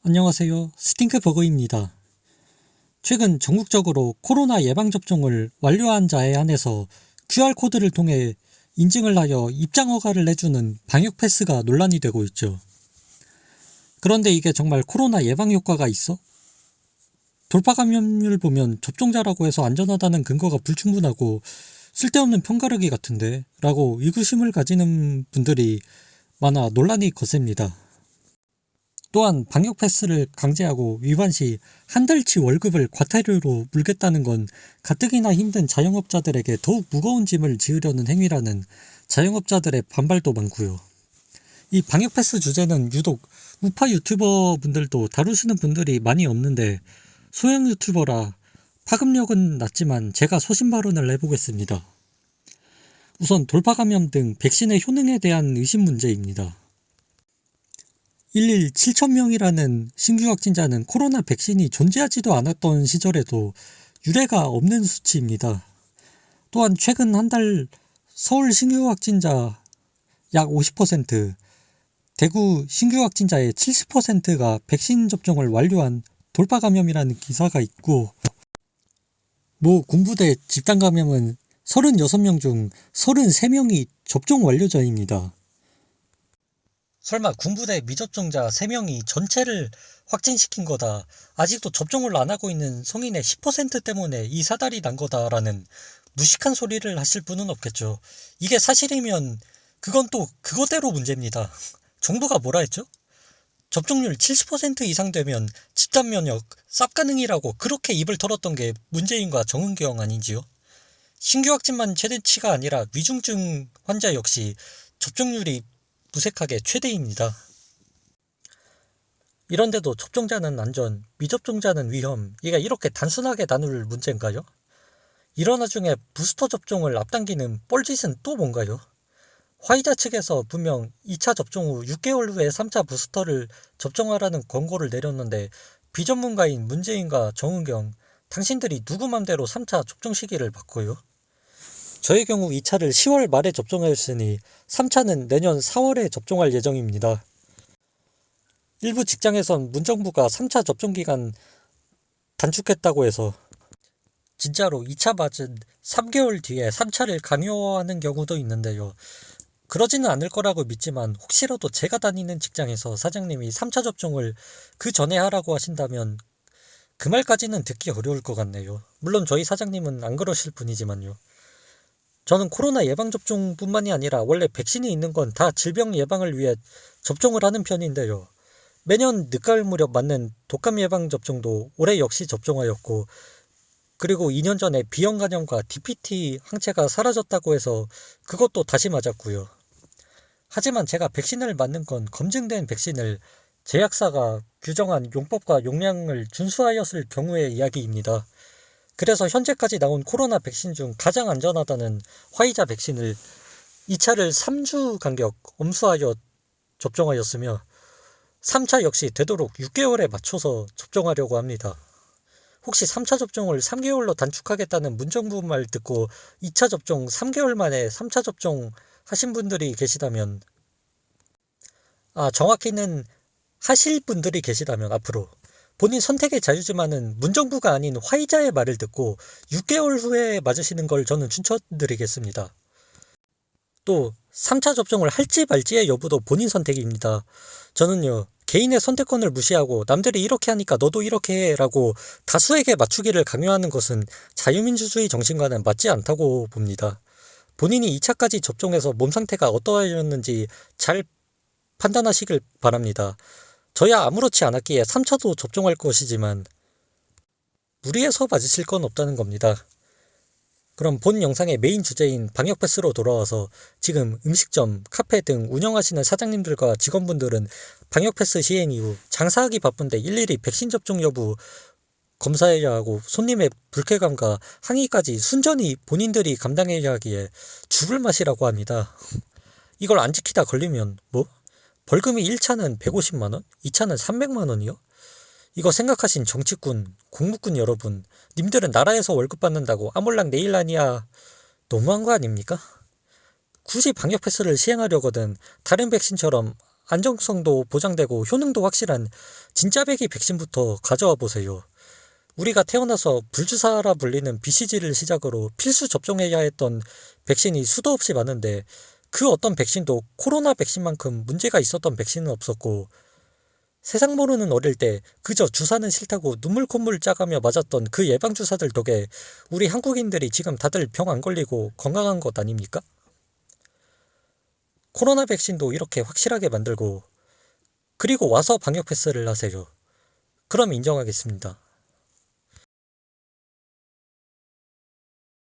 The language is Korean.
안녕하세요. 스팅크버거입니다. 최근 전국적으로 코로나 예방접종을 완료한 자에 한해서 QR코드를 통해 인증을 하여 입장 허가를 내주는 방역패스가 논란이 되고 있죠. 그런데 이게 정말 코로나 예방 효과가 있어? 돌파 감염률 보면 접종자라고 해서 안전하다는 근거가 불충분하고 쓸데없는 편가르기 같은데? 라고 의구심을 가지는 분들이 많아 논란이 거셉니다. 또한 방역패스를 강제하고 위반 시 한 달치 월급을 과태료로 물겠다는 건 가뜩이나 힘든 자영업자들에게 더욱 무거운 짐을 지으려는 행위라는 자영업자들의 반발도 많고요. 이 방역패스 주제는 유독 우파 유튜버 분들도 다루시는 분들이 많이 없는데 소형 유튜버라 파급력은 낮지만 제가 소신 발언을 해보겠습니다. 우선 돌파 감염 등 백신의 효능에 대한 의심 문제입니다. 1일 7,000명이라는 신규 확진자는 코로나 백신이 존재하지도 않았던 시절에도 유례가 없는 수치입니다. 또한 최근 한 달 서울 신규 확진자 약 50%, 대구 신규 확진자의 70%가 백신 접종을 완료한 돌파 감염이라는 기사가 있고, 모 군부대 집단 감염은 36명 중 33명이 접종 완료자입니다. 설마 군부대 미접종자 3명이 전체를 확진시킨 거다. 아직도 접종을 안 하고 있는 성인의 10% 때문에 이 사달이 난 거다라는 무식한 소리를 하실 분은 없겠죠. 이게 사실이면 그건 또 그거대로 문제입니다. 정부가 뭐라 했죠? 접종률 70% 이상 되면 집단 면역 쌉 가능이라고 그렇게 입을 털었던 게 문재인과 정은경 아닌지요? 신규 확진만 최대치가 아니라 위중증 환자 역시 접종률이 무색하게 최대입니다. 이런데도 접종자는 안전, 미접종자는 위험, 이게 이렇게 단순하게 나눌 문제인가요? 이런 와중에 부스터 접종을 앞당기는 뻘짓은 또 뭔가요? 화이자 측에서 분명 2차 접종 후 6개월 후에 3차 부스터를 접종하라는 권고를 내렸는데 비전문가인 문재인과 정은경, 당신들이 누구 맘대로 3차 접종 시기를 바꿔요? 저의 경우 2차를 10월 말에 접종하였으니 3차는 내년 4월에 접종할 예정입니다. 일부 직장에선 문정부가 3차 접종 기간 단축했다고 해서 진짜로 2차 맞은 3개월 뒤에 3차를 강요하는 경우도 있는데요. 그러지는 않을 거라고 믿지만 혹시라도 제가 다니는 직장에서 사장님이 3차 접종을 그 전에 하라고 하신다면 그 말까지는 듣기 어려울 것 같네요. 물론 저희 사장님은 안 그러실 분이지만요. 저는 코로나 예방접종뿐만이 아니라 원래 백신이 있는 건 다 질병 예방을 위해 접종을 하는 편인데요. 매년 늦가을 무렵 맞는 독감 예방접종도 올해 역시 접종하였고, 그리고 2년 전에 B형 간염과 DPT 항체가 사라졌다고 해서 그것도 다시 맞았고요. 하지만 제가 백신을 맞는 건 검증된 백신을 제약사가 규정한 용법과 용량을 준수하였을 경우의 이야기입니다. 그래서 현재까지 나온 코로나 백신 중 가장 안전하다는 화이자 백신을 2차를 3주 간격 엄수하여 접종하였으며 3차 역시 되도록 6개월에 맞춰서 접종하려고 합니다. 혹시 3차 접종을 3개월로 단축하겠다는 문정부 말 듣고 2차 접종 3개월 만에 3차 접종 하신 분들이 계시다면, 정확히는 하실 분들이 계시다면 앞으로 본인 선택의 자유지만은 문정부가 아닌 화이자의 말을 듣고 6개월 후에 맞으시는 걸 저는 추천드리겠습니다. 또 3차 접종을 할지 말지의 여부도 본인 선택입니다. 저는요, 개인의 선택권을 무시하고 남들이 이렇게 하니까 너도 이렇게 해라고 다수에게 맞추기를 강요하는 것은 자유민주주의 정신과는 맞지 않다고 봅니다. 본인이 2차까지 접종해서 몸 상태가 어떠하였는지 잘 판단하시길 바랍니다. 저야 아무렇지 않았기에 3차도 접종할 것이지만 무리해서 맞으실 건 없다는 겁니다. 그럼 본 영상의 메인 주제인 방역패스로 돌아와서 지금 음식점, 카페 등 운영하시는 사장님들과 직원분들은 방역패스 시행 이후 장사하기 바쁜데 일일이 백신 접종 여부 검사해야 하고 손님의 불쾌감과 항의까지 순전히 본인들이 감당해야 하기에 죽을 맛이라고 합니다. 이걸 안 지키다 걸리면 뭐? 벌금이 1차는 150만원, 2차는 300만원이요? 이거 생각하신 정치꾼, 공무꾼 여러분, 님들은 나라에서 월급 받는다고 아몰랑 내일 아니야 너무한 거 아닙니까? 굳이 방역 패스를 시행하려거든 다른 백신처럼 안정성도 보장되고 효능도 확실한 진짜 배기 백신부터 가져와 보세요. 우리가 태어나서 불주사라 불리는 BCG를 시작으로 필수 접종해야 했던 백신이 수도 없이 많은데 그 어떤 백신도 코로나 백신만큼 문제가 있었던 백신은 없었고, 세상 모르는 어릴 때 그저 주사는 싫다고 눈물 콧물 짜가며 맞았던 그 예방주사들 덕에 우리 한국인들이 지금 다들 병 안 걸리고 건강한 것 아닙니까? 코로나 백신도 이렇게 확실하게 만들고 그리고 와서 방역 패스를 하세요. 그럼 인정하겠습니다.